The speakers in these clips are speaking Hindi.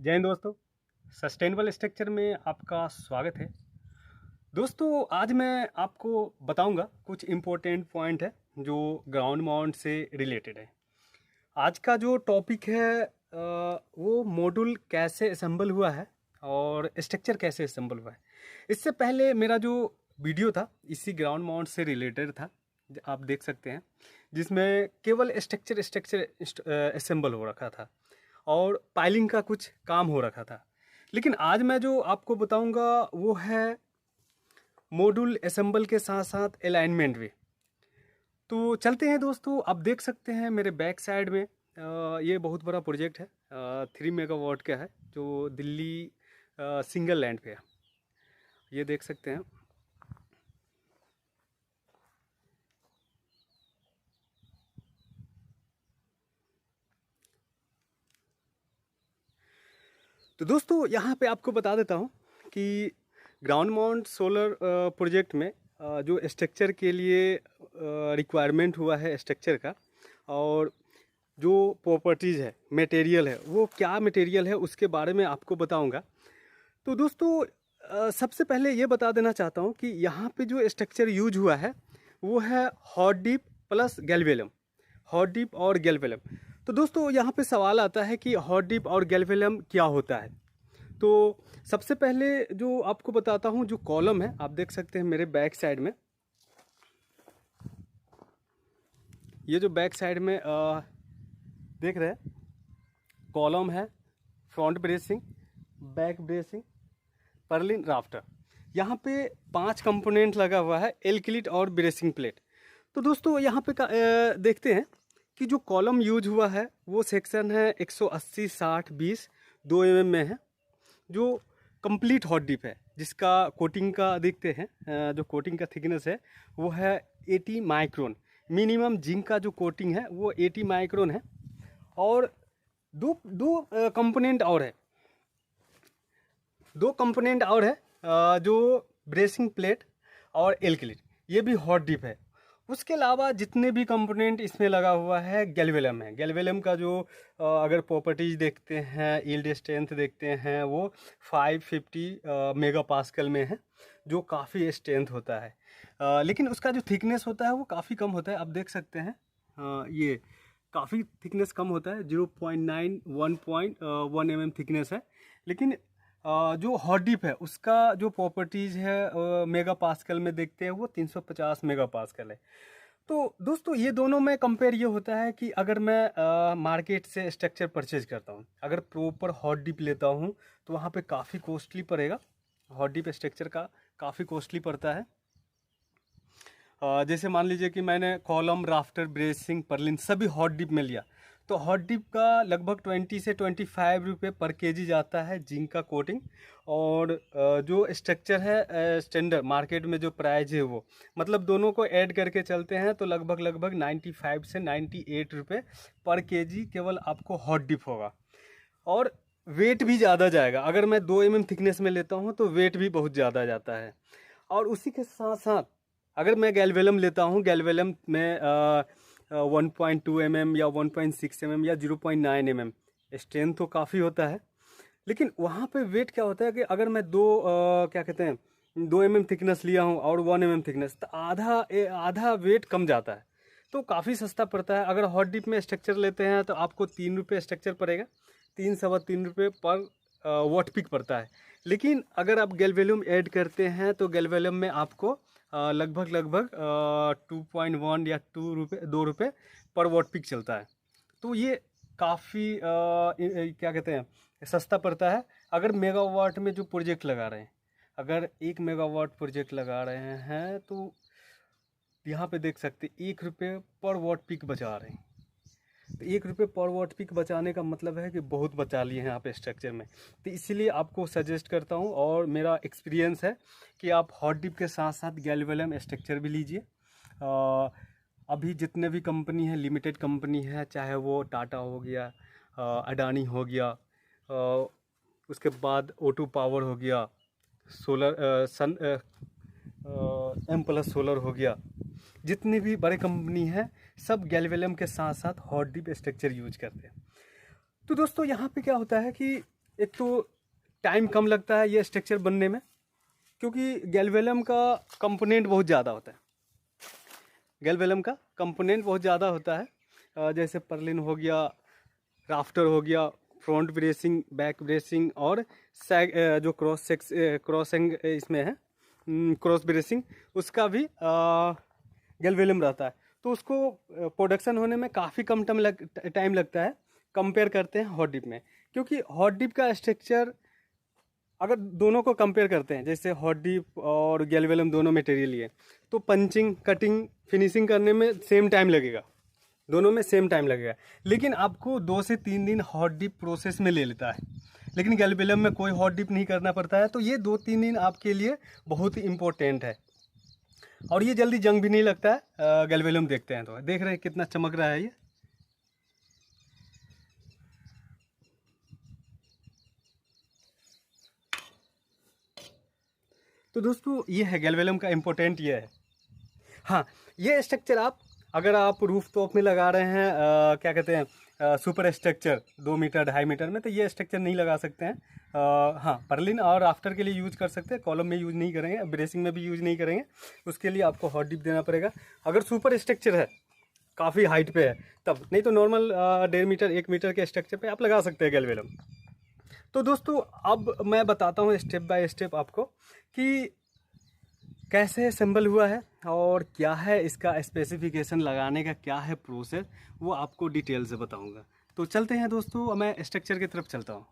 जय हिंद दोस्तों। सस्टेनेबल स्ट्रक्चर में आपका स्वागत है। दोस्तों आज मैं आपको बताऊंगा कुछ इम्पोर्टेंट पॉइंट है जो ग्राउंड माउंट से रिलेटेड है। आज का जो टॉपिक है वो मॉड्यूल कैसे असेंबल हुआ है और स्ट्रक्चर कैसे असेंबल हुआ है। इससे पहले मेरा जो वीडियो था इसी ग्राउंड माउंट से रिलेटेड था, आप देख सकते हैं, जिसमें केवल स्ट्रक्चर असेंबल हो रखा था और पाइलिंग का कुछ काम हो रखा था। लेकिन आज मैं जो आपको बताऊंगा वो है मॉड्यूल असेंबल के साथ साथ अलाइनमेंट भी। तो चलते हैं दोस्तों, आप देख सकते हैं मेरे बैक साइड में ये बहुत बड़ा प्रोजेक्ट है, 3 मेगावाट का है जो दिल्ली सिंगल लैंड पे है। ये देख सकते हैं। तो दोस्तों यहाँ पे आपको बता देता हूँ कि ग्राउंड माउंट सोलर प्रोजेक्ट में जो स्ट्रक्चर के लिए रिक्वायरमेंट हुआ है स्ट्रक्चर का, और जो प्रॉपर्टीज़ है, मटेरियल है, वो क्या मटेरियल है उसके बारे में आपको बताऊंगा। तो दोस्तों सबसे पहले ये बता देना चाहता हूँ कि यहाँ पे जो स्ट्रक्चर यूज हुआ है वो है hot dip plus galvalume, hot dip और गैल्वेलम। तो दोस्तों यहाँ पे सवाल आता है कि हॉट डिप और गैल्वेलम क्या होता है। तो सबसे पहले जो आपको बताता हूँ, जो कॉलम है आप देख सकते हैं मेरे बैक साइड में, ये जो बैक साइड में देख रहे हैं कॉलम है, front bracing, back bracing, Perlin rafter. यहाँ पे 5 कंपोनेंट लगा हुआ है, एल्किलिट और ब्रेसिंग प्लेट। तो दोस्तों यहाँ पे देखते हैं कि जो कॉलम यूज हुआ है वो सेक्शन है 180 60 20 2 mm में है, जो कंप्लीट हॉट डिप है, जिसका कोटिंग का देखते हैं जो कोटिंग का थिकनेस है वो है 80 माइक्रोन। मिनिमम जिंक का जो कोटिंग है वो 80 माइक्रोन है। और दो दो कंपोनेंट और है, जो ब्रेसिंग प्लेट और एल्किलिट, ये भी हॉट डिप है। उसके अलावा जितने भी कंपोनेंट इसमें लगा हुआ है गैल्वेलम है। गैल्वेलम का जो अगर प्रॉपर्टीज देखते हैं, यील्ड स्ट्रेंथ देखते हैं, वो 550 मेगा पास्कल में है, जो काफ़ी स्ट्रेंथ होता है। लेकिन उसका जो थिकनेस होता है वो काफ़ी कम होता है। आप देख सकते हैं ये काफ़ी थिकनेस कम होता है, 0.9 1.1 mm थिकनेस है। लेकिन जो हॉट डिप है उसका जो प्रॉपर्टीज़ है मेगा पास्कल में देखते हैं वो 350 मेगा पास्कल है। तो दोस्तों ये दोनों में कंपेयर ये होता है कि अगर मैं मार्केट से स्ट्रक्चर परचेज करता हूँ, अगर प्रॉपर हॉट डिप लेता हूँ तो वहाँ पे काफ़ी कॉस्टली पड़ेगा। हॉट डिप स्ट्रक्चर का काफ़ी कॉस्टली पड़ता है। जैसे मान लीजिए कि मैंने कॉलम, राफ्टर, ब्रेसिंग, पर्लिन सभी हॉट डिप में लिया, तो हॉट डिप का लगभग 20 से 25 रुपये पर केजी जाता है जिंक का कोटिंग। और जो स्ट्रक्चर है स्टैंडर्ड मार्केट में जो प्राइस है वो, मतलब दोनों को ऐड करके चलते हैं तो लगभग 95 से 98 रुपये पर केजी केवल आपको हॉट डिप होगा। और वेट भी ज़्यादा जाएगा, अगर मैं 2 mm थिकनेस में लेता हूँ तो वेट भी बहुत ज़्यादा जाता है। और उसी के साथ साथ अगर मैं गैल्वेलम लेता हूँ, गैल्वेलम में 1.2 mm या 1.6 mm या 0.9 mm स्ट्रेंथ तो काफ़ी होता है। लेकिन वहाँ पे वेट क्या होता है कि अगर मैं क्या कहते हैं 2 mm थिकनेस लिया हूँ और 1 mm थिकनेस, तो आधा वेट कम जाता है, तो काफ़ी सस्ता पड़ता है। अगर हॉट डिप में स्ट्रक्चर लेते हैं तो आपको 3 रुपये स्ट्रक्चर पड़ेगा, 3 सवा 3 रुपये पर वॉट पिक पड़ता है। लेकिन अगर आप गैल्वेलम ऐड करते हैं तो गैल्वेलम में आपको लगभग 2.1 या 2 रुपये पर वॉट पिक चलता है। तो ये काफ़ी क्या कहते हैं सस्ता पड़ता है। अगर मेगावाट में जो प्रोजेक्ट लगा रहे हैं, अगर 1 मेगावाट प्रोजेक्ट लगा रहे हैं तो यहाँ पे देख सकते 1 रुपये पर वॉट पिक बचा रहे हैं। तो 1 रुपये पर वॉट पिक बचाने का मतलब है कि बहुत बचा लिए हैं आप स्ट्रक्चर में। तो इसीलिए आपको सजेस्ट करता हूँ, और मेरा एक्सपीरियंस है कि आप हॉट डिप के साथ साथ गैल्वेलम स्ट्रक्चर भी लीजिए। अभी जितने भी कंपनी है, लिमिटेड कंपनी है, चाहे वो टाटा हो गया, अडानी हो गया, उसके बाद O2 पावर हो गया, सोलर एम प्लस सोलर हो गया, जितनी भी बड़े कंपनी हैं सब गैल्वेलम के साथ साथ हॉट डिप स्ट्रक्चर यूज करते हैं। तो दोस्तों यहाँ पे क्या होता है कि एक तो टाइम कम लगता है ये स्ट्रक्चर बनने में, क्योंकि गैल्वेलम का कंपोनेंट बहुत ज़्यादा होता है। गैल्वेलम का कंपोनेंट बहुत ज़्यादा होता है, जैसे पर्लिन हो गया, राफ्टर हो गया, फ्रंट ब्रेसिंग, बैक ब्रेसिंग, और जो क्रॉसिंग इसमें है, क्रॉस ब्रेसिंग, उसका भी गैल्वेलम रहता है। तो उसको प्रोडक्शन होने में काफ़ी कम टाइम लगता है कंपेयर करते हैं हॉट डिप में। क्योंकि हॉट डिप का स्ट्रक्चर अगर दोनों को कंपेयर करते हैं, जैसे हॉट डिप और गैल्वेलम दोनों मटेरियल ही है, तो पंचिंग, कटिंग, फिनिशिंग करने में सेम टाइम लगेगा, दोनों में सेम टाइम लगेगा। लेकिन आपको 2 से 3 दिन हॉट डिप प्रोसेस में ले लेता है, लेकिन गैल्वेलम में कोई हॉट डिप नहीं करना पड़ता है। तो ये 2-3 दिन आपके लिए बहुत ही इम्पोर्टेंट है, और ये जल्दी जंग भी नहीं लगता है। गैल्वेलम देखते हैं तो देख रहे हैं कितना चमक रहा है ये। तो दोस्तों ये है गैल्वेलम का इम्पोर्टेंट, ये है। हाँ, ये स्ट्रक्चर अगर आप रूफ टॉप में लगा रहे हैं, क्या कहते हैं, सुपर स्ट्रक्चर 2 मीटर 2.5 मीटर में, तो ये स्ट्रक्चर नहीं लगा सकते हैं। हाँ, पर्लिन और आफ्टर के लिए यूज कर सकते हैं, कॉलम में यूज नहीं करेंगे, ब्रेसिंग में भी यूज नहीं करेंगे। उसके लिए आपको हॉट डिप देना पड़ेगा अगर सुपर स्ट्रक्चर है, काफ़ी हाइट पे है तब। नहीं तो नॉर्मल 1.5 मीटर 1 मीटर के स्ट्रक्चर पे आप लगा सकते हैं गैल्वेलम। तो दोस्तों अब मैं बताता हूँ स्टेप बाय स्टेप आपको कि कैसे असेंबल हुआ है और क्या है इसका स्पेसिफिकेशन, लगाने का क्या है प्रोसेस, वो आपको डिटेल से बताऊंगा। तो चलते हैं दोस्तों, मैं स्ट्रक्चर की तरफ चलता हूँ।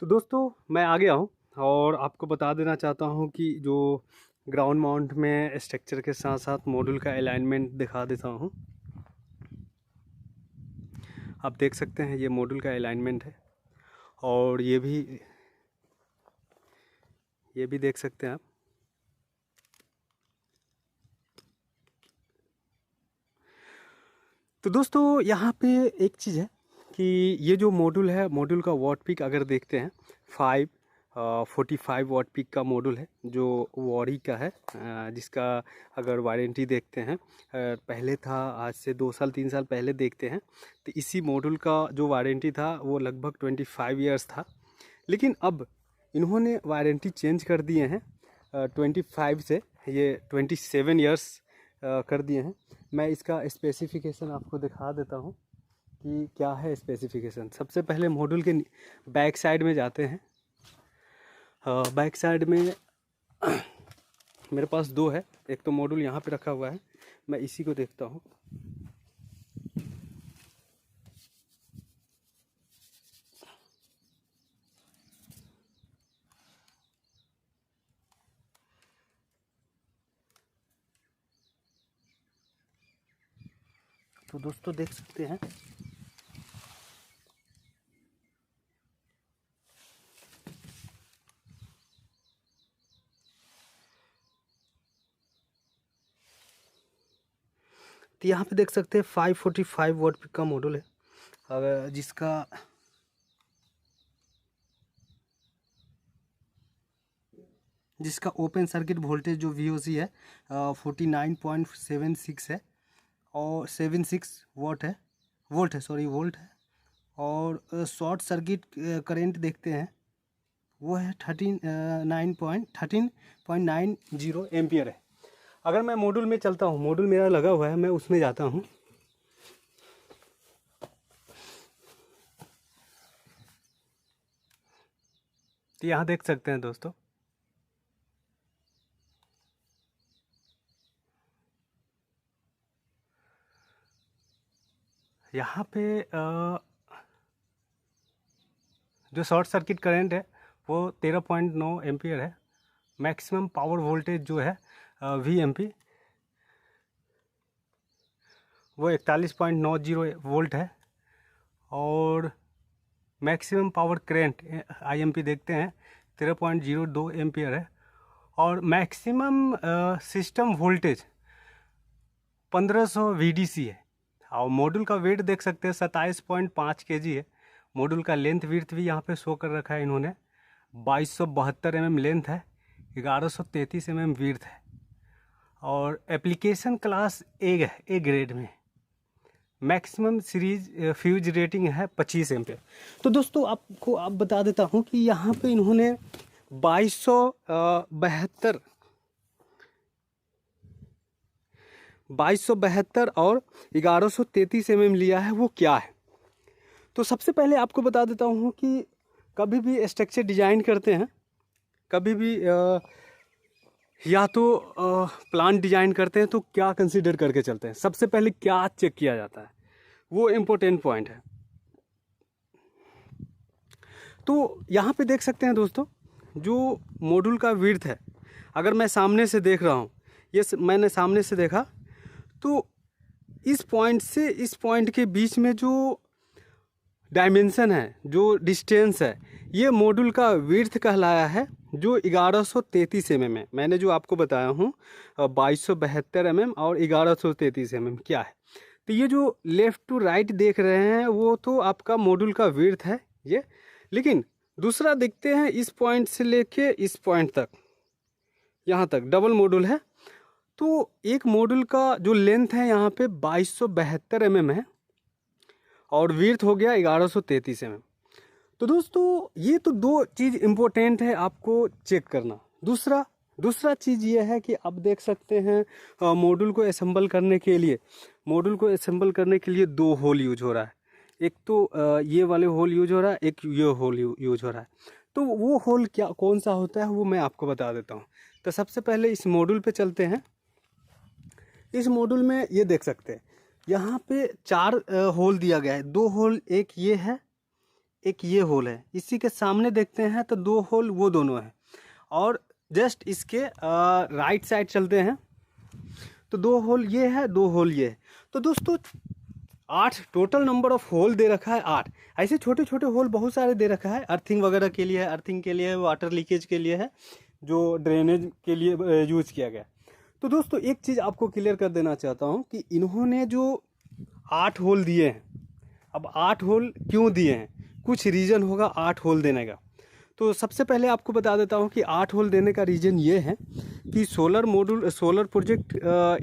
तो दोस्तों मैं आ गया हूँ और आपको बता देना चाहता हूँ कि जो ग्राउंड माउंट में स्ट्रक्चर के साथ साथ मॉड्यूल का अलाइनमेंट दिखा देता हूँ। आप देख सकते हैं ये मॉड्यूल का अलाइनमेंट है, और ये भी देख सकते हैं आप। तो दोस्तों यहाँ पे एक चीज़ है कि ये जो मॉड्यूल है, मॉड्यूल का वॉट पिक अगर देखते हैं 45 वॉट पिक का मॉड्यूल है, जो वॉरी का है, जिसका अगर वारंटी देखते हैं, पहले था, आज से 2 साल 3 साल पहले देखते हैं, तो इसी मॉड्यूल का जो वारंटी था वो लगभग 25 ईयर्स था। लेकिन अब इन्होंने वारंटी चेंज कर दिए हैं, 25 से ये 27 ईयर्स कर दिए हैं। मैं इसका स्पेसिफिकेशन आपको दिखा देता हूँ कि क्या है स्पेसिफिकेशन। सबसे पहले मॉड्यूल के बैक साइड में जाते हैं। बैक साइड में मेरे पास 2 है, एक तो मॉड्यूल यहाँ पे रखा हुआ है, मैं इसी को देखता हूँ। तो दोस्तों देख सकते हैं तो यहाँ पे देख सकते हैं 545 वॉट पिक का मॉड्यूल है, अगर जिसका ओपन सर्किट वोल्टेज जो VOC है 49.76 है, और 76 वोल्ट है। और शॉर्ट सर्किट करंट देखते हैं, वो है 13.90 एम्पियर है। अगर मैं मॉड्यूल में चलता हूँ, मॉड्यूल मेरा लगा हुआ है, मैं उसमें जाता हूँ। तो यहाँ देख सकते हैं दोस्तों, यहाँ पे जो शॉर्ट सर्किट करंट है वो 13.9 एम्पियर है। मैक्सिमम पावर वोल्टेज जो है VMP वो 41.90 वोल्ट है। और मैक्सिमम पावर करेंट IMP देखते हैं 13.02 एम्पियर है। और मैक्सिमम सिस्टम वोल्टेज 1500 VDC है। और मॉड्यूल का वेट देख सकते हैं 27.5 kg है। मॉड्यूल का लेंथ विड्थ भी यहाँ पे शो कर रखा है इन्होंने, 2272 mm लेंथ है, 1133 mm विड्थ है। और एप्लीकेशन क्लास ए है, ए ग्रेड में। मैक्सिमम सीरीज फ्यूज रेटिंग है 25 एम्पेयर। तो दोस्तों आपको आप बता देता हूँ कि यहाँ पे इन्होंने 2272 और 1133 mm लिया है। वो क्या है, तो सबसे पहले आपको बता देता हूँ कि कभी भी स्ट्रक्चर डिजाइन करते हैं, कभी भी या तो प्लान डिजाइन करते हैं तो क्या कंसीडर करके चलते हैं, सबसे पहले क्या चेक किया जाता है, वो इम्पोर्टेंट पॉइंट है। तो यहाँ पे देख सकते हैं दोस्तों, जो मॉड्यूल का विड्थ है, अगर मैं सामने से देख रहा हूँ, ये मैंने सामने से देखा, तो इस पॉइंट से इस पॉइंट के बीच में जो डायमेंशन है, जो डिस्टेंस है, ये मॉड्यूल का विड्थ कहलाया है, जो 1133 mm है। मैंने जो आपको बताया हूँ 2272 mm और 1133 mm क्या है। तो ये जो लेफ़्ट टू राइट देख रहे हैं वो तो आपका मॉड्यूल का विड्थ है ये। लेकिन दूसरा देखते हैं, इस पॉइंट से लेके इस पॉइंट तक, यहाँ तक डबल मॉड्यूल है, तो एक मॉड्यूल का जो लेंथ है यहाँ पे 2272 mm है और विड्थ हो गया 1133 mm। तो दोस्तों ये तो दो चीज़ इम्पोर्टेंट है आपको चेक करना। दूसरा चीज़ ये है कि आप देख सकते हैं मॉड्यूल को असेंबल करने के लिए, दो होल यूज हो रहा है। एक तो ये वाले होल यूज हो रहा है, एक ये होल यूज हो रहा है। तो वो होल कौन सा होता है वो मैं आपको बता देता हूँ। तो सबसे पहले इस मॉड्यूल पे चलते हैं। इस मॉड्यूल में ये देख सकते हैं, यहाँ पे 4 होल दिया गया है, 2 होल, एक ये है, एक ये होल है। इसी के सामने देखते हैं तो 2 होल वो दोनों हैं, और जस्ट इसके राइट साइड चलते हैं तो 2 होल ये है, 2 होल ये है। तो दोस्तों 8 टोटल नंबर ऑफ होल दे रखा है, 8। ऐसे छोटे छोटे होल बहुत सारे दे रखा है, अर्थिंग वगैरह के लिए है, अर्थिंग के लिए है, वाटर लीकेज के लिए है, जो ड्रेनेज के लिए यूज किया गया। तो दोस्तों एक चीज़ आपको क्लियर कर देना चाहता हूँ कि इन्होंने जो 8 होल दिए हैं, अब 8 होल क्यों दिए हैं, कुछ रीज़न होगा 8 होल देने का। तो सबसे पहले आपको बता देता हूँ कि 8 होल देने का रीज़न ये है कि सोलर प्रोजेक्ट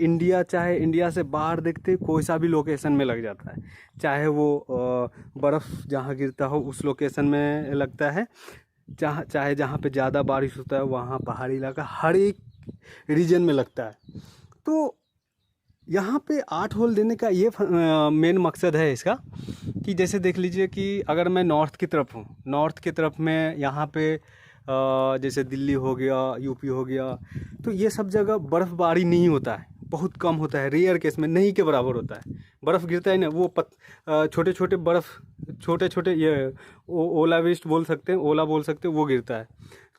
इंडिया, चाहे इंडिया से बाहर देखते कोई सा भी लोकेशन में लग जाता है, चाहे वो बर्फ़ जहाँ गिरता हो उस लोकेशन में लगता है, चाहे जहाँ पे ज़्यादा बारिश होता है वहाँ पहाड़ी इलाका, हर एक रीजन में लगता है। तो यहाँ पे 8 होल देने का ये मेन मकसद है इसका कि जैसे देख लीजिए कि अगर मैं नॉर्थ की तरफ हूँ, नॉर्थ की तरफ में यहाँ पे जैसे दिल्ली हो गया, यूपी हो गया, तो ये सब जगह बर्फ़बारी नहीं होता है, बहुत कम होता है, रेयर केस में, नहीं के बराबर होता है। बर्फ़ गिरता है ना, वो छोटे छोटे बर्फ़, छोटे छोटे ये ओलावृष्टि बोल सकते हैं, ओला बोल सकते हैं, वो गिरता है।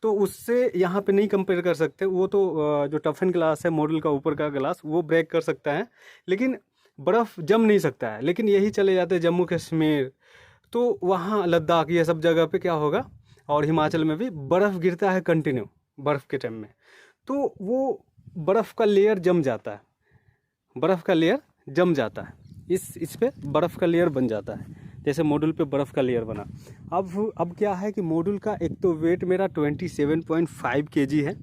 तो उससे यहाँ पे नहीं कंपेयर कर सकते। वो तो जो टफन ग्लास है, मॉडल का ऊपर का ग्लास, वो ब्रेक कर सकता है, लेकिन बर्फ़ जम नहीं सकता है। लेकिन यही चले जाते हैं जम्मू कश्मीर, तो वहाँ लद्दाख, ये सब जगह पे क्या होगा, और हिमाचल में भी बर्फ़ गिरता है कंटिन्यू बर्फ़ के टाइम में, तो वो बर्फ़ का लेयर जम जाता है, बर्फ़ का लेयर जम जाता है, इस पे बर्फ़ का लेयर बन जाता है, जैसे मॉड्यूल पे बर्फ़ का लेयर बना। अब क्या है कि मॉड्यूल का एक तो वेट मेरा 27.5 kg है,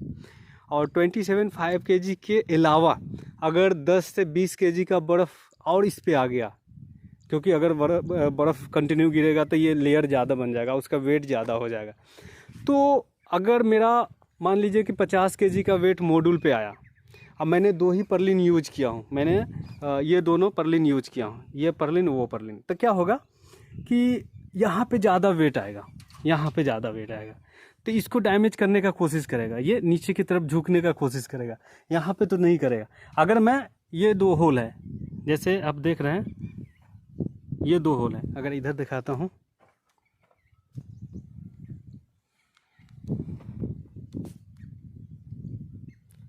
और 27.5 kg के अलावा अगर 10 से 20 kg का बर्फ़ और इस पे आ गया, क्योंकि अगर बर्फ़ कंटिन्यू गिरेगा तो ये लेयर ज़्यादा बन जाएगा, उसका वेट ज़्यादा हो जाएगा। तो अगर मेरा मान लीजिए कि 50 kg का वेट मॉड्यूल पे आया, अब मैंने 2 ही पर्लिन यूज किया हूँ, मैंने ये दोनों पर्लिन यूज किया हूँ, ये पर्लिन वो पर्लिन, तो क्या होगा कि यहाँ पे ज़्यादा वेट आएगा, यहाँ पे ज़्यादा वेट आएगा, तो इसको डैमेज करने का कोशिश करेगा, ये नीचे की तरफ झुकने का कोशिश करेगा, यहाँ पे तो नहीं करेगा। अगर मैं ये 2 होल है, जैसे आप देख रहे हैं ये 2 होल है, अगर इधर दिखाता हूँ,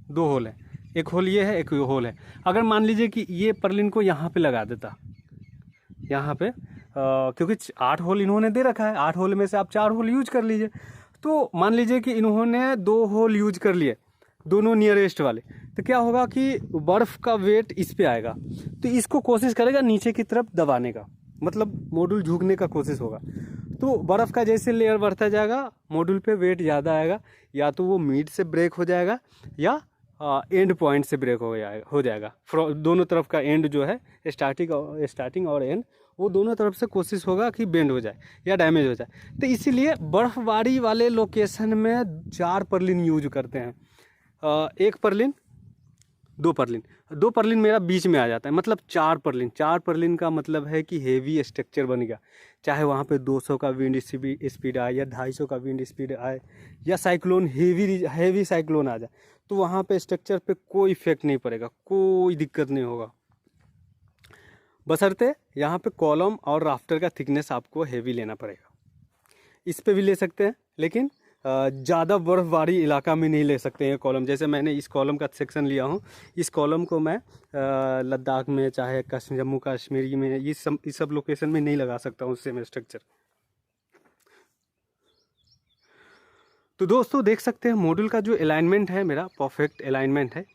दो होल है, एक होल ये है, एक होल है। अगर मान लीजिए कि ये पर्लिन को यहाँ पे लगा देता, यहाँ पे क्योंकि 8 होल इन्होंने दे रखा है, 8 होल में से आप 4 होल यूज कर लीजिए। तो मान लीजिए कि इन्होंने 2 होल यूज कर लिए, दोनों नियरेस्ट वाले, तो क्या होगा कि बर्फ़ का वेट इस पे आएगा, तो इसको कोशिश करेगा नीचे की तरफ दबाने का, मतलब मॉड्यूल झुकने का कोशिश होगा। तो बर्फ़ का जैसे लेयर बढ़ता जाएगा, मॉड्यूल पे वेट ज़्यादा आएगा, या तो वो मीड से ब्रेक हो जाएगा, या एंड पॉइंट से ब्रेक हो जाएगा। दोनों तरफ का एंड जो है, स्टार्टिंग और एंड, वो दोनों तरफ से कोशिश होगा कि बेंड हो जाए या डैमेज हो जाए। तो इसीलिए बर्फबारी वाले लोकेशन में 4 पर्लिन यूज करते हैं। 1 पर्लिन, 2 पर्लिन, 2 पर्लिन मेरा बीच में आ जाता है, मतलब 4 पर्लिन। 4 पर्लिन का मतलब है कि हेवी स्ट्रक्चर बन गया, चाहे वहाँ पे 200 का विंड स्पीड आए या 250 का विंड स्पीड आए या साइक्लोन हेवी साइक्लोन आ जाए, तो वहाँ पे स्ट्रक्चर पे कोई इफेक्ट नहीं पड़ेगा, कोई दिक्कत नहीं होगा। बशर्ते यहाँ पे कॉलम और राफ्टर का थिकनेस आपको हेवी लेना पड़ेगा। इस पे भी ले सकते हैं, लेकिन ज़्यादा बर्फबारी इलाका में नहीं ले सकते हैं कॉलम। जैसे मैंने इस कॉलम का सेक्शन लिया हूँ, इस कॉलम को मैं लद्दाख में, चाहे जम्मू कश्मीर में, इस सब लोकेशन में नहीं लगा सकता हूँ सेम स्ट्रक्चर। तो दोस्तों देख सकते हैं मॉड्यूल का जो अलाइनमेंट है मेरा परफेक्ट अलाइनमेंट है।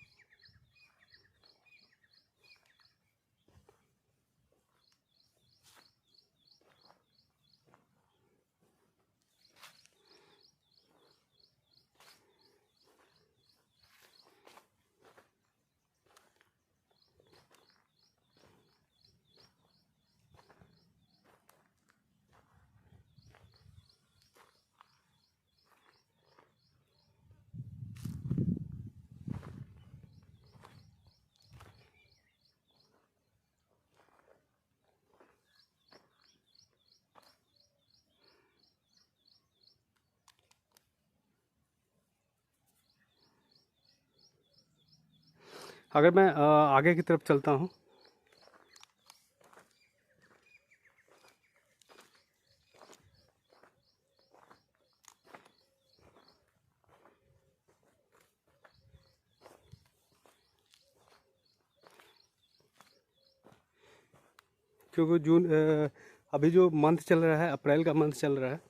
अगर मैं आगे की तरफ चलता हूँ, क्योंकि अभी जो मंथ चल रहा है, अप्रैल का मंथ चल रहा है,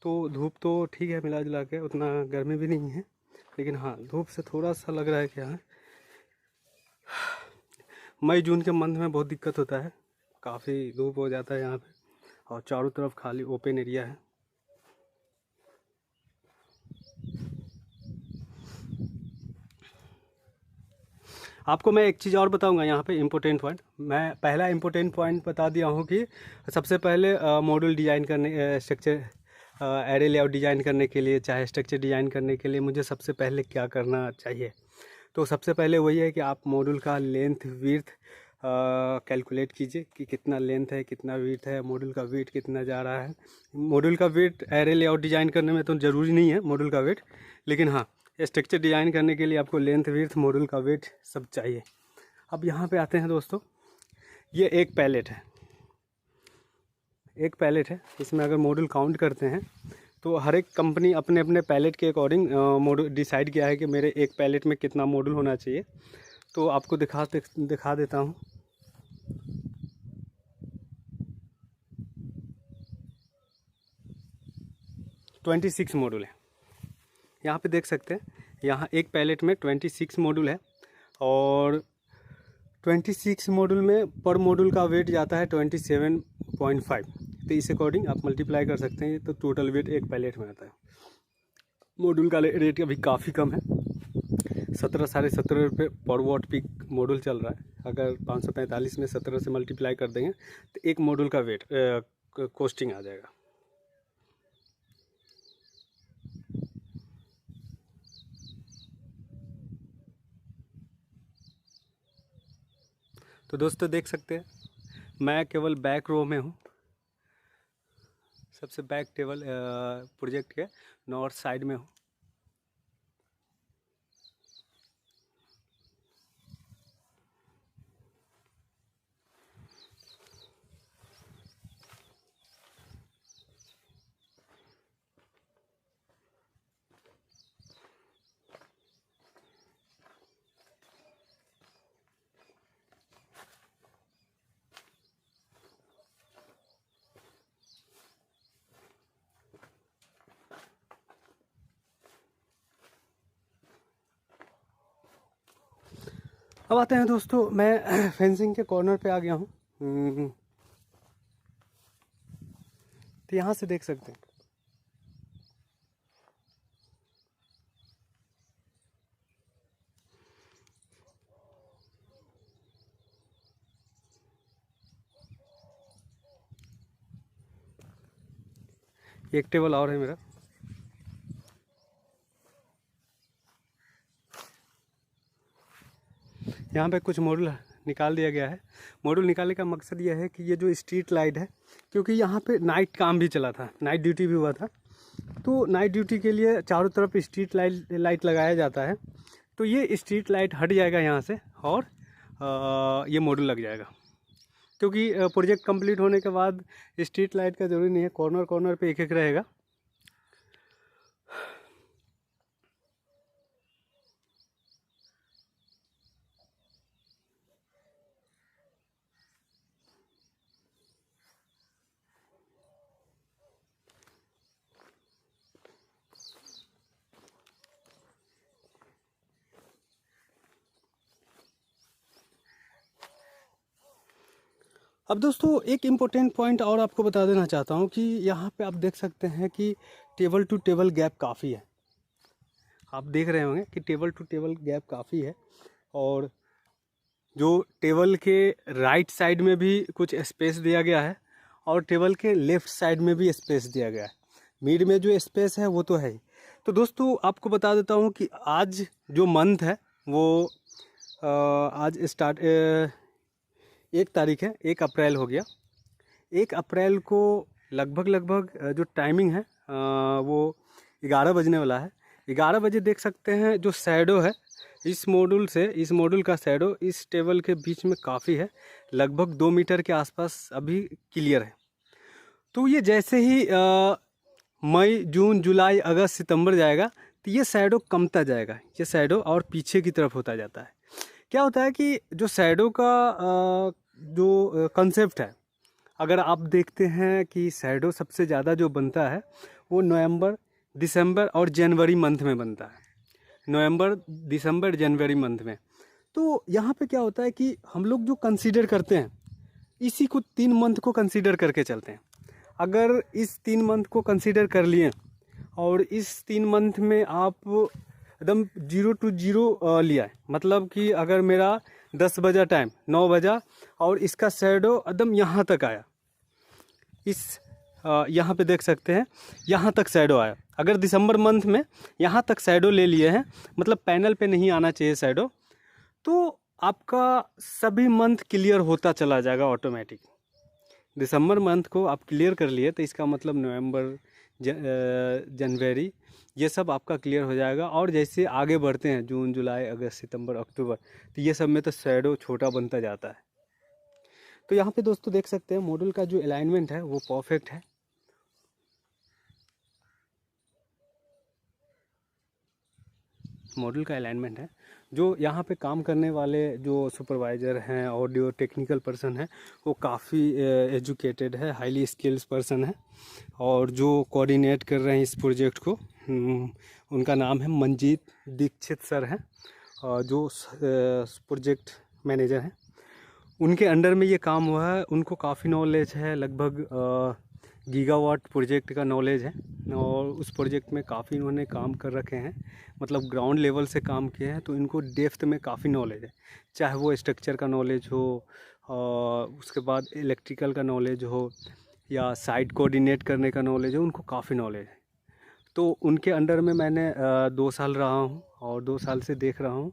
तो धूप तो ठीक है, मिला जुला के उतना गर्मी भी नहीं है, लेकिन हाँ धूप से थोड़ा सा लग रहा है कि हाँ मई जून के मंथ में बहुत दिक्कत होता है, काफ़ी धूप हो जाता है यहाँ पे, और चारों तरफ खाली ओपन एरिया है। आपको मैं एक चीज़ और बताऊंगा यहाँ पे इम्पोर्टेंट पॉइंट। मैं पहला इम्पोर्टेंट पॉइंट बता दिया हूँ कि सबसे पहले मॉड्यूल डिज़ाइन करने, स्ट्रक्चर एरे लेआउट डिज़ाइन करने के लिए, चाहे स्ट्रक्चर डिज़ाइन करने के लिए मुझे सबसे पहले क्या करना चाहिए। तो सबसे पहले वही है कि आप मॉड्यूल का लेंथ विड्थ कैलकुलेट कीजिए कि कितना लेंथ है, कितना विड्थ है, मॉड्यूल का वेट कितना जा रहा है। मॉड्यूल का वेट एरे लेआउट डिज़ाइन करने में तो ज़रूरी नहीं है मॉड्यूल का वेट, लेकिन हाँ स्ट्रक्चर डिज़ाइन करने के लिए आपको लेंथ विड्थ मॉड्यूल का वेट सब चाहिए। अब यहाँ पे आते हैं दोस्तों, ये एक पैलेट है, एक पैलेट है। इसमें अगर मॉड्यूल काउंट करते हैं तो हर एक कंपनी अपने अपने पैलेट के अकॉर्डिंग मॉड्यूल डिसाइड किया है कि मेरे एक पैलेट में कितना मॉड्यूल होना चाहिए। तो आपको दिखा देता हूँ। ट्वेंटी 26 मॉड्यूल है, यहाँ पे देख सकते हैं। यहाँ एक पैलेट में 26 मॉड्यूल है, और 26 मॉड्यूल में पर मॉड्यूल का वेट जाता है 27.5। तो इस अकॉर्डिंग आप मल्टीप्लाई कर सकते हैं, तो टोटल वेट एक पैलेट में आता है। मॉड्यूल का रेट अभी काफ़ी कम है, 17 साढ़े 17 रुपये पर वॉट पीक मॉड्यूल चल रहा है। अगर 545 में 17 से मल्टीप्लाई कर देंगे तो एक मॉड्यूल का वेट कॉस्टिंग आ जाएगा। तो दोस्तों देख सकते हैं मैं केवल बैक रो में हूँ, सबसे बैक टेबल प्रोजेक्ट के नॉर्थ साइड में हूँ। अब आते हैं दोस्तों, मैं फेंसिंग के कॉर्नर पे आ गया हूँ। तो यहाँ से देख सकते हैं एक टेबल और है मेरा। यहाँ पे कुछ मॉड्यूल निकाल दिया गया है। मॉड्यूल निकालने का मकसद यह है कि ये जो स्ट्रीट लाइट है, क्योंकि यहाँ पे नाइट काम भी चला था, नाइट ड्यूटी भी हुआ था, तो नाइट ड्यूटी के लिए चारों तरफ स्ट्रीट लाइट लगाया जाता है। तो ये स्ट्रीट लाइट हट जाएगा यहाँ से और ये मॉड्यूल लग जाएगा, क्योंकि प्रोजेक्ट कंप्लीट होने के बाद स्ट्रीट लाइट का ज़रूरी नहीं है, कॉर्नर कॉर्नर पे एक एक रहेगा। अब दोस्तों एक इम्पोर्टेंट पॉइंट और आपको बता देना चाहता हूँ कि यहाँ पे आप देख सकते हैं कि टेबल टू टेबल गैप काफ़ी है। आप देख रहे होंगे कि टेबल टू टेबल गैप काफ़ी है, और जो टेबल के राइट साइड में भी कुछ स्पेस दिया गया है और टेबल के लेफ़्ट साइड में भी स्पेस दिया गया है। मिड में जो स्पेस है वो तो है ही। तो दोस्तों आपको बता देता हूँ कि आज जो मंथ है वो आज स्टार्ट 1 तारीख है, 1 अप्रैल हो गया। 1 अप्रैल को लगभग जो टाइमिंग है वो 11 बजने वाला है। 11 बजे देख सकते हैं जो शैडो है इस मॉड्यूल का शैडो इस टेबल के बीच में काफ़ी है, लगभग 2 मीटर के आसपास अभी क्लियर है। तो ये जैसे ही मई, जून, जुलाई, अगस्त, सितंबर जाएगा तो ये शैडो कमता जाएगा, ये शैडो और पीछे की तरफ होता जाता है। क्या होता है कि जो शैडो का जो कंसेप्ट है, अगर आप देखते हैं कि शैडो सबसे ज़्यादा जो बनता है वो नवंबर, दिसंबर और जनवरी मंथ में बनता है। नवंबर, दिसंबर, जनवरी मंथ में। तो यहाँ पे क्या होता है कि हम लोग जो कंसीडर करते हैं इसी को 3 मंथ को कंसीडर करके चलते हैं। अगर इस 3 मंथ को कंसीडर कर लिए और इस 3 मंथ में आप एकदम 0 to 0 लिया है, मतलब कि अगर मेरा 10 बजा टाइम, 9 बजा और इसका शैडो एकदम यहाँ तक आया, इस यहाँ पे देख सकते हैं यहाँ तक शैडो आया। अगर दिसंबर मंथ में यहाँ तक शैडो ले लिए हैं, मतलब पैनल पे नहीं आना चाहिए शैडो, तो आपका सभी मंथ क्लियर होता चला जाएगा ऑटोमेटिक। दिसंबर मंथ को आप क्लियर कर लिए तो इसका मतलब नवंबर, जनवरी ये सब आपका क्लियर हो जाएगा। और जैसे आगे बढ़ते हैं जून, जुलाई, अगस्त, सितंबर, अक्टूबर, तो ये सब में तो शैडो छोटा बनता जाता है। तो यहाँ पे दोस्तों देख सकते हैं मॉड्यूल का जो अलाइनमेंट है वो परफेक्ट है। मॉड्यूल का अलाइनमेंट है। जो यहाँ पे काम करने वाले जो सुपरवाइज़र हैं, ऑडियो टेक्निकल पर्सन है, वो काफ़ी एजुकेटेड है, हाईली स्किल्स पर्सन है। और जो कोऑर्डिनेट कर रहे हैं इस प्रोजेक्ट को, उनका नाम है मंजीत दीक्षित सर हैं, जो प्रोजेक्ट मैनेजर हैं। उनके अंडर में ये काम हुआ है, उनको काफ़ी नॉलेज है, लगभग गीगावाट प्रोजेक्ट का नॉलेज है। और उस प्रोजेक्ट में काफ़ी इन्होंने काम कर रखे हैं, मतलब ग्राउंड लेवल से काम किए हैं, तो इनको डेप्थ में काफ़ी नॉलेज है। चाहे वो स्ट्रक्चर का नॉलेज हो, उसके बाद इलेक्ट्रिकल का नॉलेज हो, या साइट कोऑर्डिनेट करने का नॉलेज हो, उनको काफ़ी नॉलेज है। तो उनके अंडर में मैंने 2 साल रहा हूँ और 2 साल से देख रहा हूँ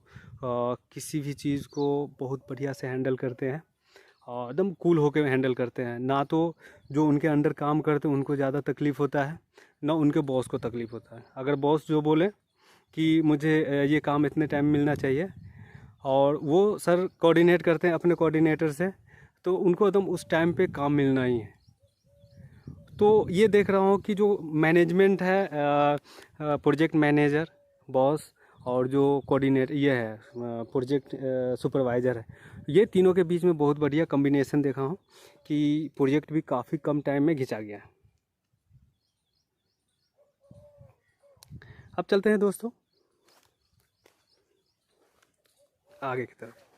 किसी भी चीज़ को बहुत बढ़िया से हैंडल करते हैं, एकदम कूल होकर हैंडल करते हैं। ना तो जो उनके अंडर काम करते हैं उनको ज़्यादा तकलीफ़ होता है, ना उनके बॉस को तकलीफ़ होता है। अगर बॉस जो बोले कि मुझे ये काम इतने टाइम मिलना चाहिए, और वो सर कोऑर्डिनेट करते हैं अपने कोऑर्डिनेटर से, तो उनको एकदम उस टाइम पे काम मिलना ही है। तो ये देख रहा हूँ कि जो मैनेजमेंट है, प्रोजेक्ट मैनेजर, बॉस और जो कोऑर्डिनेटर ये है प्रोजेक्ट सुपरवाइज़र है, ये तीनों के बीच में बहुत बढ़िया कॉम्बिनेशन देखा हूँ कि प्रोजेक्ट भी काफ़ी कम टाइम में घिंचा गया है। अब चलते हैं दोस्तों आगे की तरफ।